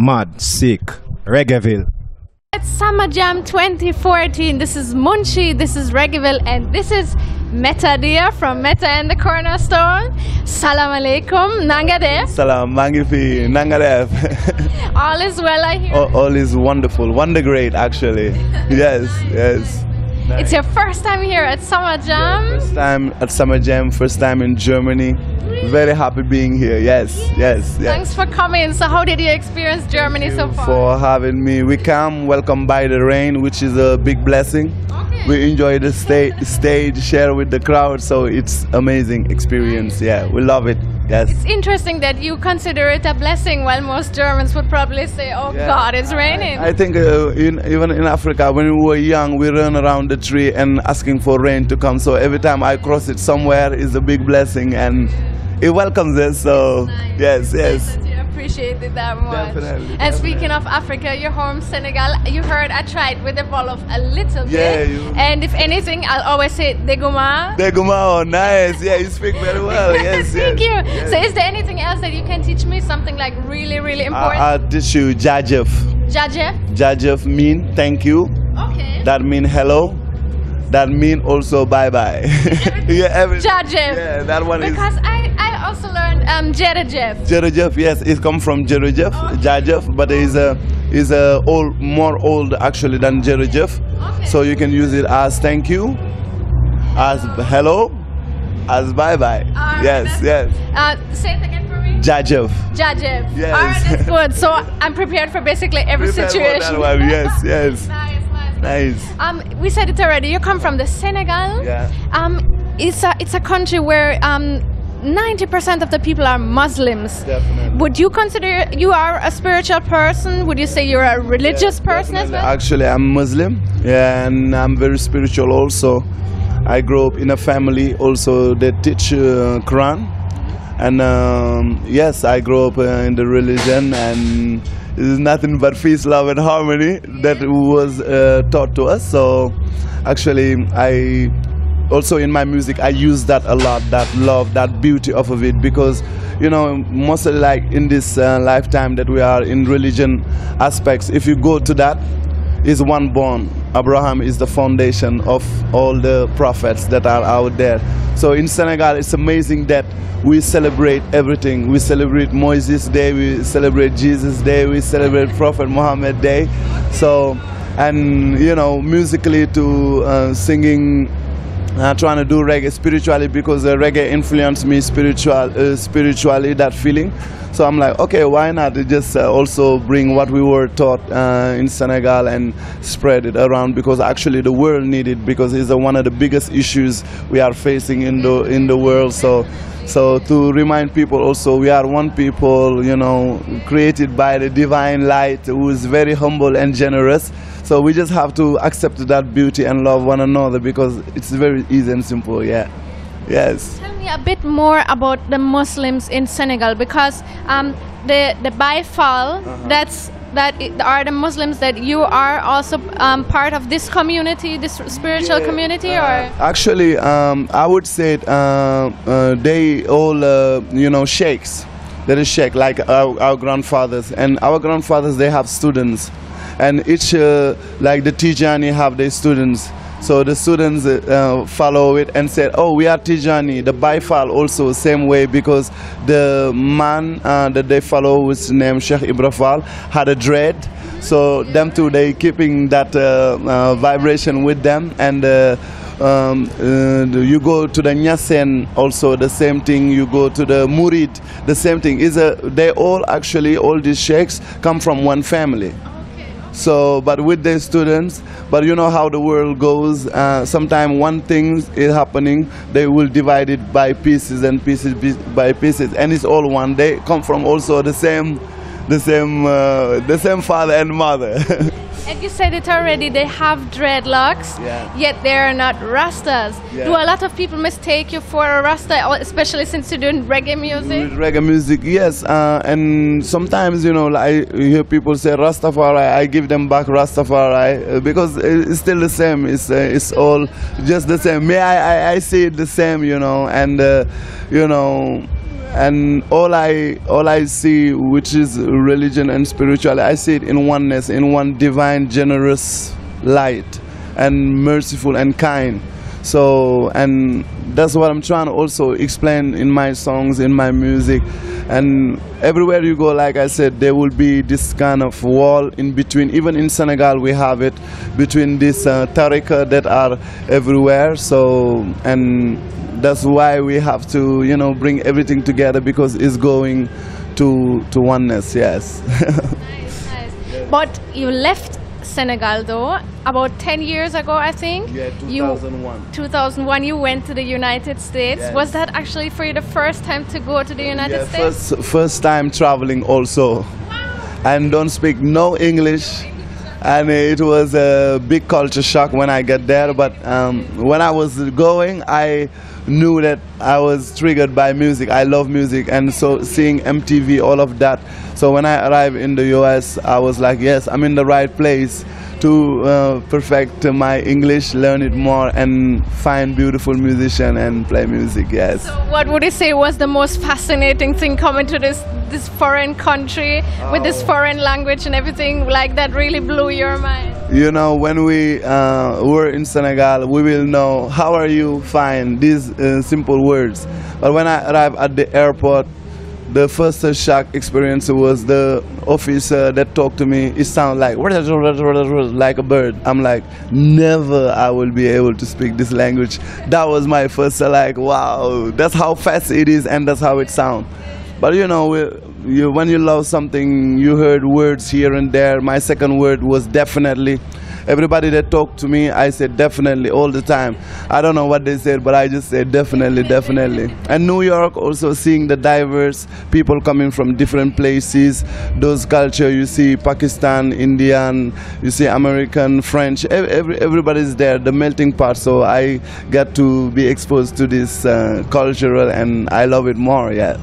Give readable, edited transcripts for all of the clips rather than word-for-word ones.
Mad, sick, Reggaeville. It's SummerJam 2014. This is Munchy, this is Reggaeville, and this is Meta Dia from Meta and the Cornerstone. Salam alaikum, nanga def? Salam, mangi fi, nanga def? All is well, I hear. All is wonderful, wonder great actually. Yes, yes. Nice. It's your first time here at SummerJam? Yeah, first time at SummerJam, first time in Germany. Very happy being here, yes, yes, yes. Thanks for coming. So how did you experience Germany so far? For having me. We come, welcome by the rain, which is a big blessing. Okay. We enjoy the stage, share with the crowd, so it's amazing experience, yeah, we love it. Yes. It's interesting that you consider it a blessing, while most Germans would probably say, oh yeah, God, it's raining. I think even in Africa, when we were young, we ran around the tree and asking for rain to come. So every time I cross it somewhere is a big blessing and it welcomes us. So nice. Yes, yes. Nice, you appreciate it that much. Definitely. And speaking of Africa, your home Senegal, you heard I tried with the Wolof a little bit. And if anything, I'll always say Deguma. Deguma, oh nice. Yeah, you speak very well. Yes, Thank yes. you. Yes. So is there anything else that you can teach me? Something like really, really important? I'll teach you Jajef. Jajef? Jajef mean thank you. Okay. That mean hello. That mean also bye-bye. Yeah, Jajef. Yeah, that one because is... I also learned Jerejef. Jerejef, yes, it comes from Jerejef, Jajef, but it is more old actually than Jerejef. Okay. So you can use it as thank you, as hello, as bye-bye. Yes, yes. Say it again for me. Jajef. Jajef. Yes. All right, that's good. So I'm prepared for basically every situation. That one. Yes, yes. Nice. We said it already. You come from the Senegal. Yeah. It's a country where 90% of the people are Muslims. Definitely. Would you consider you are a spiritual person? Would you say you're a religious person as well? Actually, I'm Muslim. Yeah, and I'm very spiritual also. I grew up in a family also that teach Quran. And yes, I grew up in the religion, and it's nothing but peace, love, and harmony that was taught to us. So actually, I also in my music, I use that a lot, that love, that beauty of it, because, you know, mostly like in this lifetime that we are in religion aspects, if you go to that, is one born. Abraham is the foundation of all the prophets that are out there. So in Senegal, it's amazing that we celebrate everything. We celebrate Moses Day, we celebrate Jesus Day, we celebrate Prophet Muhammad Day. So, and you know, musically to singing, trying to do reggae spiritually, because reggae influenced me spiritually, that feeling. So I'm like, okay, why not just also bring what we were taught in Senegal and spread it around, because actually the world needs it, because it's one of the biggest issues we are facing in the world. So to remind people also, we are one people, you know, created by the divine light, who is very humble and generous. So we just have to accept that beauty and love one another, because it's very easy and simple, yeah. Yes. Tell me a bit more about the Muslims in Senegal, because the Baifal, that are the Muslims that you are also part of this community, this spiritual community, or? Actually, I would say they all, you know, sheikhs. They're sheikh, like our grandfathers, and our grandfathers, they have students, and each like the Tijani have their students. So the students follow it and said, oh, we are Tijani. The Baifal also same way, because the man that they follow, was named Sheikh Ibrahim, had a dread. So them too, they keeping that vibration with them. And you go to the Nyasen, also the same thing. You go to the Murid, the same thing. They all actually, all these sheikhs come from one family. So, but with their students, but you know how the world goes, sometimes one thing is happening, they will divide it by pieces and pieces by pieces, and it's all one. They come from also the same father and mother. And you said it already, they have dreadlocks, yet they are not Rastas. Yeah. Do a lot of people mistake you for a Rasta, especially since you're doing reggae music? Reggae music, yes. And sometimes, you know, I hear people say Rastafari, I give them back Rastafari, because it's still the same. It's all just the same. I see it the same, you know, and, you know, and all I see, which is religion and spirituality, I see it in oneness, in one divine, generous light, and merciful and kind. So, and that's what I'm trying to also explain in my songs, in my music. And everywhere you go, like I said, there will be this kind of wall in between. Even in Senegal, we have it between these tariqa that are everywhere. So, and that's why we have to, you know, bring everything together, because it's going to oneness, yes. Nice. But you left Senegal though about 10 years ago, I think. Yeah, 2001. 2001 you went to the United States. Yes. Was that actually for you the first time to go to the United States? First time traveling also. And don't speak no English. And it was a big culture shock when I got there. But when I was going, I knew that I was triggered by music. I love music, and so seeing MTV, all of that. So when I arrived in the US, I was like, yes, I'm in the right place to perfect my English, learn it more, and find beautiful musician and play music, yes. So what would you say was the most fascinating thing coming to this foreign country with this foreign language and everything like that really blew your mind? You know, when we were in Senegal, we will know, how are you, fine, these simple words. But when I arrived at the airport, the first shock experience was the officer that talked to me. It sounded like a bird. I'm like, never I will be able to speak this language. That was my first like, wow, that's how fast it is and that's how it sounds. But you know, when you love something, you heard words here and there. My second word was definitely. Everybody that talked to me, I said definitely all the time. I don't know what they said, but I just said definitely, definitely. And New York, also seeing the diverse people coming from different places, those culture, you see Pakistan, Indian, you see American, French, everybody's there, the melting pot. So I got to be exposed to this cultural, and I love it more, yeah.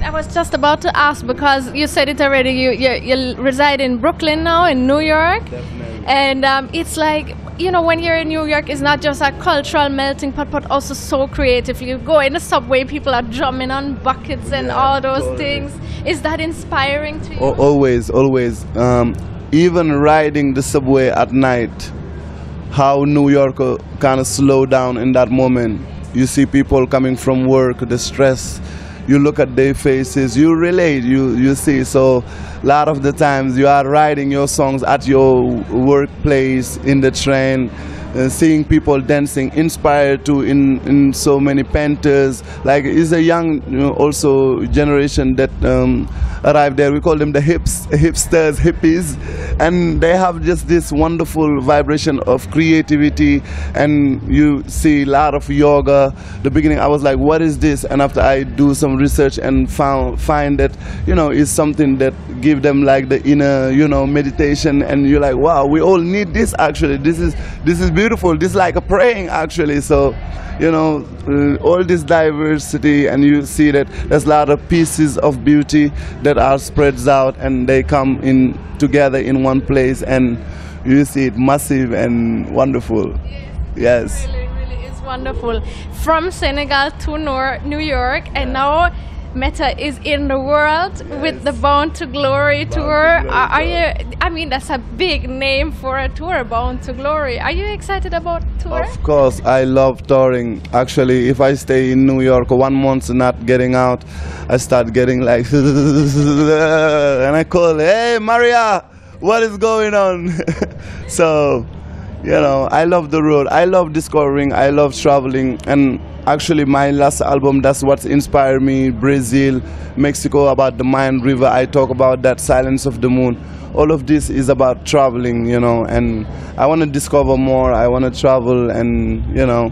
I was just about to ask, because you said it already, you reside in Brooklyn now, in New York. Definitely. And it's like, you know, when you're in New York, it's not just a cultural melting pot, but also so creative. You go in the subway, people are drumming on buckets and all those things. Is that inspiring to you? Always, always. Even riding the subway at night, how New York kind of slow down in that moment. You see people coming from work, the stress. You look at their faces, you relate, you see. So a lot of the times you are writing your songs at your workplace, in the train, seeing people dancing, inspired to in so many painters. Like, it's a young also generation that arrived there. We call them the hipsters, hippies, and they have just this wonderful vibration of creativity. And you see a lot of yoga. The beginning I was like, what is this? And after I do some research and find that, you know, it's something that give them like the inner, you know, meditation. And you're like, wow, we all need this actually. This is beautiful. This is like a praying actually. So, you know, all this diversity, and you see that there's a lot of pieces of beauty that are spread out, and they come in together in one place, and you see it massive and wonderful. Yes. Really, really is wonderful. From Senegal to New York, and now Meta is in the world with the Bound to Glory tour. Are you? I mean, that's a big name for a tour, Bound to Glory. Are you excited about tour? Of course, I love touring. Actually, if I stay in New York 1 month not getting out, I start getting like, and I call, hey Maria, what is going on? So, you know, I love the road. I love discovering. I love traveling. And actually, my last album, that's what inspired me. Brazil, Mexico, about the Mayan River. I talk about that, Silence of the Moon. All of this is about traveling, you know. And I want to discover more. I want to travel, and, you know,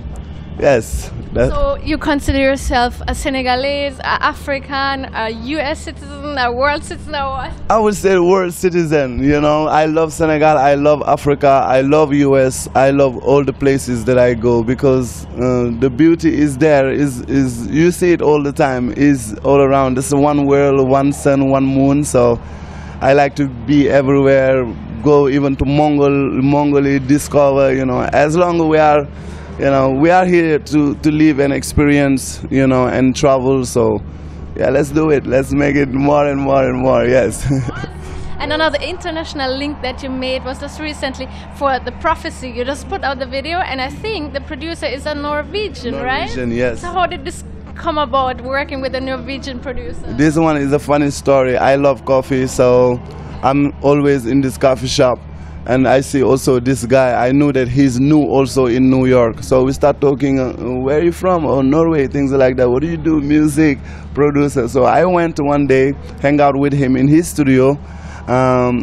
yes. So you consider yourself a Senegalese, a African, a U.S. citizen, a world citizen, or what? I would say world citizen, you know. I love Senegal, I love Africa, I love U.S., I love all the places that I go, because the beauty is there, is you see it all the time, is all around. It's one world, one sun, one moon. So I like to be everywhere, go even to Mongolia, discover, you know, as long as we are, you know, we are here to live and experience, you know, and travel. So yeah, let's do it. Let's make it more and more and more. Yes. And another international link that you made was just recently for the Prophecy. You just put out the video, and I think the producer is a Norwegian, right? Norwegian, yes. So how did this come about, working with a Norwegian producer? This one is a funny story. I love coffee, so I'm always in this coffee shop. And I see also this guy, I knew that he's new also in New York. So we start talking, where are you from? Oh, Norway, things like that. What do you do? Music, producer. So I went one day, hang out with him in his studio.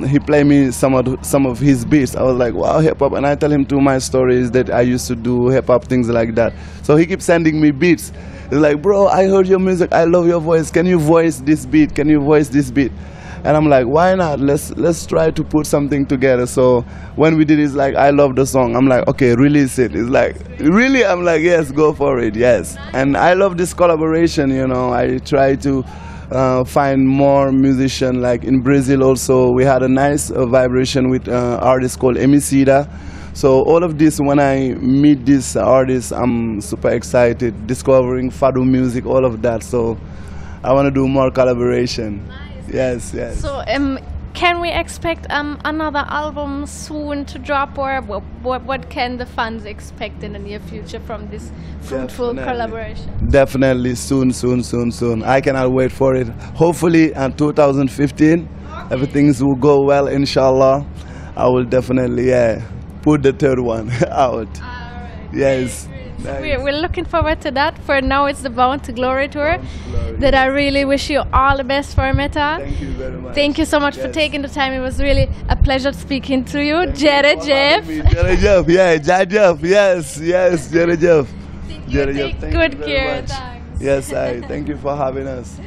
He played me some of his beats. I was like, wow, hip hop. And I tell him two of my stories that I used to do hip hop, things like that. So he keeps sending me beats. He's like, bro, I heard your music. I love your voice. Can you voice this beat? Can you voice this beat? And I'm like, why not? Let's try to put something together. So when we did it, it's like, I love the song. I'm like, okay, release it. It's like, really? I'm like, yes, go for it, yes. And I love this collaboration, you know. I try to find more musicians. Like in Brazil also, we had a nice vibration with artist called Emicida. So all of this, when I meet these artists, I'm super excited, discovering Fado music, all of that. So I want to do more collaboration. Nice. Yes, yes. So can we expect another album soon to drop, or what can the fans expect in the near future from this fruitful collaboration? Definitely soon. I cannot wait for it. Hopefully in 2015, everything will go well, inshallah. I will definitely, put the third one out. Alright. Yes. Great. Nice. We're looking forward to that. For now, it's the Bound to Glory tour that I really wish you all the best for, Meta. Thank you very much. Thank you so much for taking the time. It was really a pleasure speaking to you. Jeff. Jeff, yeah, Jeff, yes, Jeff. Take good care. Thanks. Yes, thank you for having us.